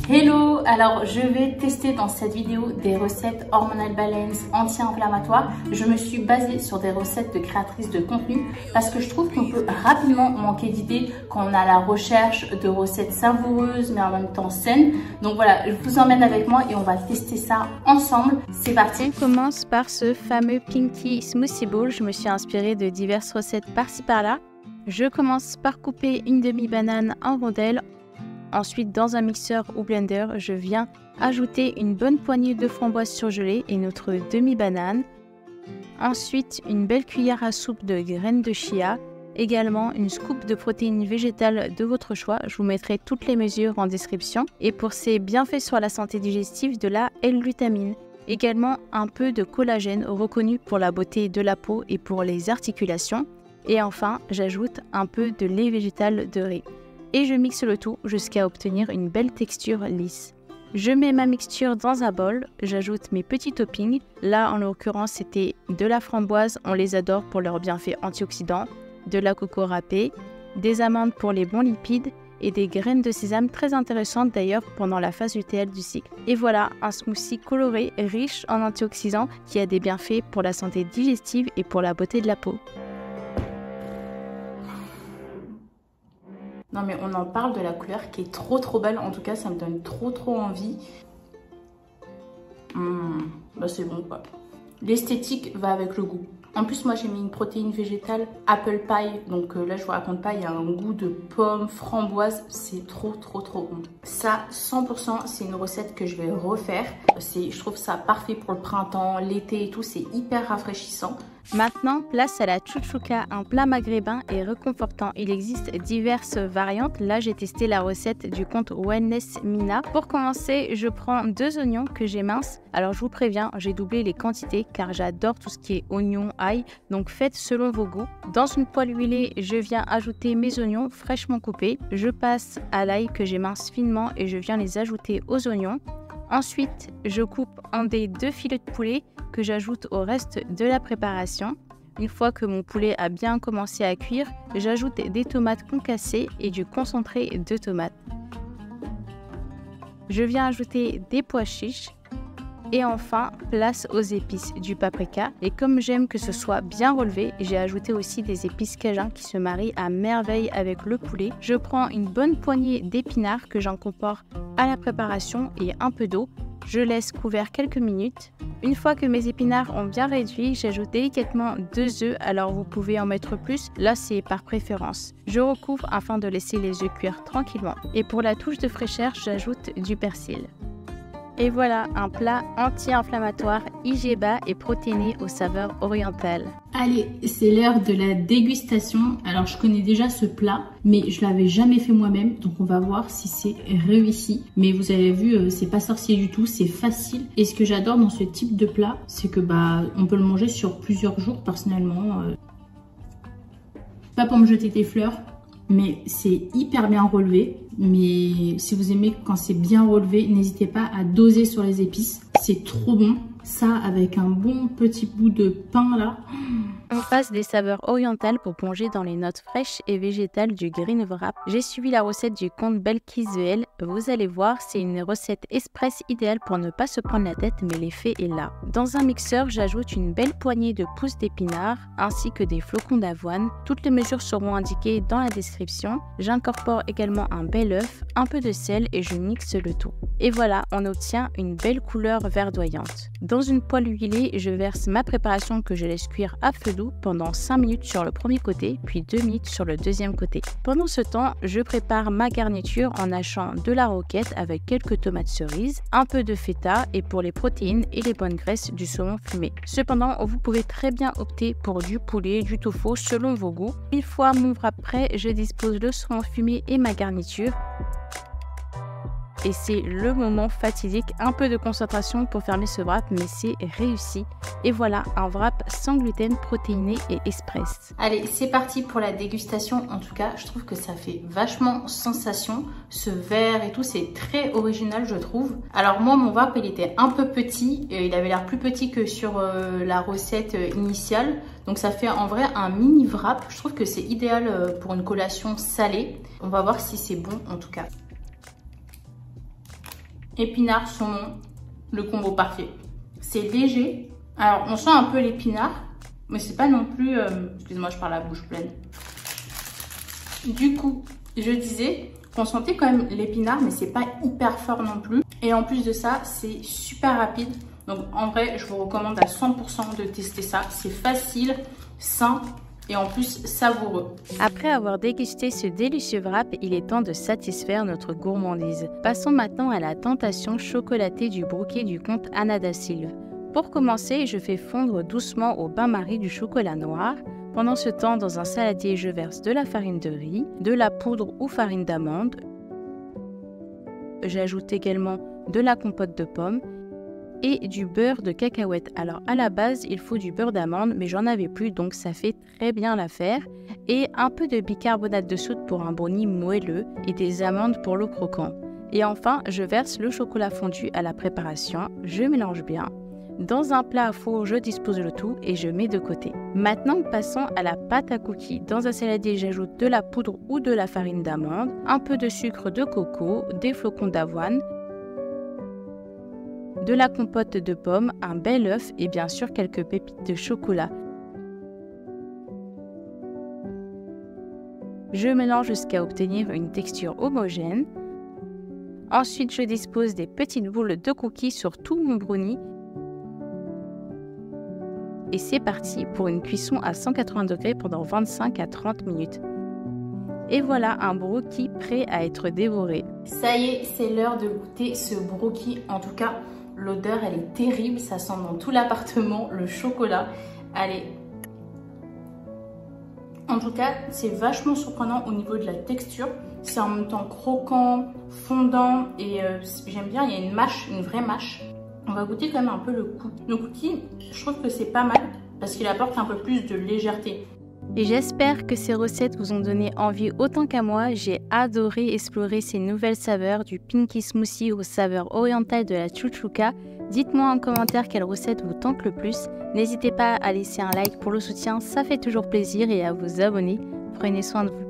Hello, alors je vais tester dans cette vidéo des recettes hormonal balance anti-inflammatoires. Je me suis basée sur des recettes de créatrices de contenu parce que je trouve qu'on peut rapidement manquer d'idées quand on a la recherche de recettes savoureuses mais en même temps saines. Donc voilà, je vous emmène avec moi et on va tester ça ensemble. C'est parti. On commence par ce fameux Pinky Smoothie Bowl. Je me suis inspirée de diverses recettes par-ci par-là. Je commence par couper une demi-banane en rondelles. Ensuite, dans un mixeur ou blender, je viens ajouter une bonne poignée de framboises surgelées et notre demi-banane. Ensuite, une belle cuillère à soupe de graines de chia. Également, une scoop de protéines végétales de votre choix. Je vous mettrai toutes les mesures en description. Et pour ses bienfaits sur la santé digestive, de la L-glutamine. Également, un peu de collagène reconnu pour la beauté de la peau et pour les articulations. Et enfin, j'ajoute un peu de lait végétal de riz. Et je mixe le tout jusqu'à obtenir une belle texture lisse. Je mets ma mixture dans un bol, j'ajoute mes petits toppings. Là, en l'occurrence, c'était de la framboise, on les adore pour leurs bienfaits antioxydants, de la coco râpée, des amandes pour les bons lipides et des graines de sésame très intéressantes d'ailleurs pendant la phase lutéale du cycle. Et voilà, un smoothie coloré, riche en antioxydants qui a des bienfaits pour la santé digestive et pour la beauté de la peau. Non mais on en parle de la couleur qui est trop belle, en tout cas ça me donne trop envie. Bah c'est bon quoi. L'esthétique va avec le goût. En plus moi j'ai mis une protéine végétale apple pie, donc là je vous raconte pas, il y a un goût de pomme, framboise, c'est trop bon. Ça 100% c'est une recette que je vais refaire. Je trouve ça parfait pour le printemps, l'été et tout, c'est hyper rafraîchissant. Maintenant, place à la chouchouka, un plat maghrébin et réconfortant. Il existe diverses variantes. Là, j'ai testé la recette du compte Wellness Mina. Pour commencer, je prends 2 oignons que j'émince. Alors, je vous préviens, j'ai doublé les quantités car j'adore tout ce qui est oignon, ail. Donc, faites selon vos goûts. Dans une poêle huilée, je viens ajouter mes oignons fraîchement coupés. Je passe à l'ail que j'émince finement et je viens les ajouter aux oignons. Ensuite, je coupe en dés 2 filets de poulet que j'ajoute au reste de la préparation. Une fois que mon poulet a bien commencé à cuire, j'ajoute des tomates concassées et du concentré de tomates. Je viens ajouter des pois chiches. Et enfin, place aux épices du paprika. Et comme j'aime que ce soit bien relevé, j'ai ajouté aussi des épices cajun qui se marient à merveille avec le poulet. Je prends une bonne poignée d'épinards que j'incorpore à la préparation et un peu d'eau. Je laisse couvert quelques minutes. Une fois que mes épinards ont bien réduit, j'ajoute délicatement 2 œufs, alors vous pouvez en mettre plus, là c'est par préférence. Je recouvre afin de laisser les œufs cuire tranquillement. Et pour la touche de fraîcheur, j'ajoute du persil. Et voilà un plat anti-inflammatoire, IG bas et protéiné aux saveurs orientales. Allez, c'est l'heure de la dégustation. Alors je connais déjà ce plat, mais je l'avais jamais fait moi-même, donc on va voir si c'est réussi. Mais vous avez vu, c'est pas sorcier du tout, c'est facile. Et ce que j'adore dans ce type de plat, c'est que on peut le manger sur plusieurs jours personnellement. Pas pour me jeter des fleurs, mais c'est hyper bien relevé. Mais si vous aimez quand c'est bien relevé, n'hésitez pas à doser sur les épices. C'est trop bon. Ça avec un bon petit bout de pain là. On passe des saveurs orientales pour plonger dans les notes fraîches et végétales du green wrap. J'ai suivi la recette du compte Belkis The L. Vous allez voir, c'est une recette express idéale pour ne pas se prendre la tête, mais l'effet est là. Dans un mixeur, j'ajoute une belle poignée de pousses d'épinards ainsi que des flocons d'avoine. Toutes les mesures seront indiquées dans la description. J'incorpore également un bel œuf, un peu de sel et je mixe le tout. Et voilà, on obtient une belle couleur verdoyante. Dans une poêle huilée, je verse ma préparation que je laisse cuire à feu doux pendant 5 minutes sur le premier côté, puis 2 minutes sur le deuxième côté. Pendant ce temps, je prépare ma garniture en hachant de la roquette avec quelques tomates cerises, un peu de feta et pour les protéines et les bonnes graisses du saumon fumé. Cependant, vous pouvez très bien opter pour du poulet, du tofu selon vos goûts. Une fois mon wrap prêt, je dispose le saumon fumé et ma garniture. Et c'est le moment fatidique, un peu de concentration pour fermer ce wrap, mais c'est réussi. Et voilà, un wrap sans gluten, protéiné et express. Allez, c'est parti pour la dégustation. En tout cas, je trouve que ça fait vachement sensation. Ce vert et tout, c'est très original, je trouve. Alors moi, mon wrap, il était un peu petit. Il avait l'air plus petit que sur la recette initiale. Donc ça fait en vrai un mini wrap. Je trouve que c'est idéal pour une collation salée. On va voir si c'est bon en tout cas. épinards, saumon, le combo parfait. C'est léger. Alors, on sent un peu l'épinard, mais c'est pas non plus... Excuse-moi, je parle à la bouche pleine. Du coup, je disais qu'on sentait quand même l'épinard, mais c'est pas hyper fort non plus. Et en plus de ça, c'est super rapide. Donc, en vrai, je vous recommande à 100% de tester ça. C'est facile, sain et en plus savoureux. Après avoir dégusté ce délicieux wrap, il est temps de satisfaire notre gourmandise. Passons maintenant à la tentation chocolatée du brookie du comte Anna da Silva. Pour commencer, je fais fondre doucement au bain-marie du chocolat noir. Pendant ce temps, dans un saladier, je verse de la farine de riz, de la poudre ou farine d'amande. J'ajoute également de la compote de pommes et du beurre de cacahuète. Alors à la base, il faut du beurre d'amande, mais j'en avais plus, donc ça fait très bien l'affaire. Et un peu de bicarbonate de soude pour un brownie moelleux et des amandes pour l'eau croquant. Et enfin, je verse le chocolat fondu à la préparation, je mélange bien. Dans un plat à four, je dispose le tout et je mets de côté. Maintenant, passons à la pâte à cookies. Dans un saladier, j'ajoute de la poudre ou de la farine d'amande, un peu de sucre de coco, des flocons d'avoine, de la compote de pommes, un bel œuf et bien sûr quelques pépites de chocolat. Je mélange jusqu'à obtenir une texture homogène. Ensuite, je dispose des petites boules de cookies sur tout mon brownie. Et c'est parti pour une cuisson à 180 degrés pendant 25 à 30 minutes. Et voilà un brookie prêt à être dévoré. Ça y est, c'est l'heure de goûter ce brookie. En tout cas, l'odeur, elle est terrible. Ça sent dans tout l'appartement, le chocolat. Allez. En tout cas, c'est vachement surprenant au niveau de la texture. C'est en même temps croquant, fondant et j'aime bien, il y a une mâche, une vraie mâche. On va goûter quand même un peu le cookie. Je trouve que c'est pas mal parce qu'il apporte un peu plus de légèreté. Et j'espère que ces recettes vous ont donné envie autant qu'à moi. J'ai adoré explorer ces nouvelles saveurs du Pinky Smoothie aux saveurs orientales de la chouchouka. Dites-moi en commentaire quelle recette vous tente le plus. N'hésitez pas à laisser un like pour le soutien, ça fait toujours plaisir, et à vous abonner. Prenez soin de vous.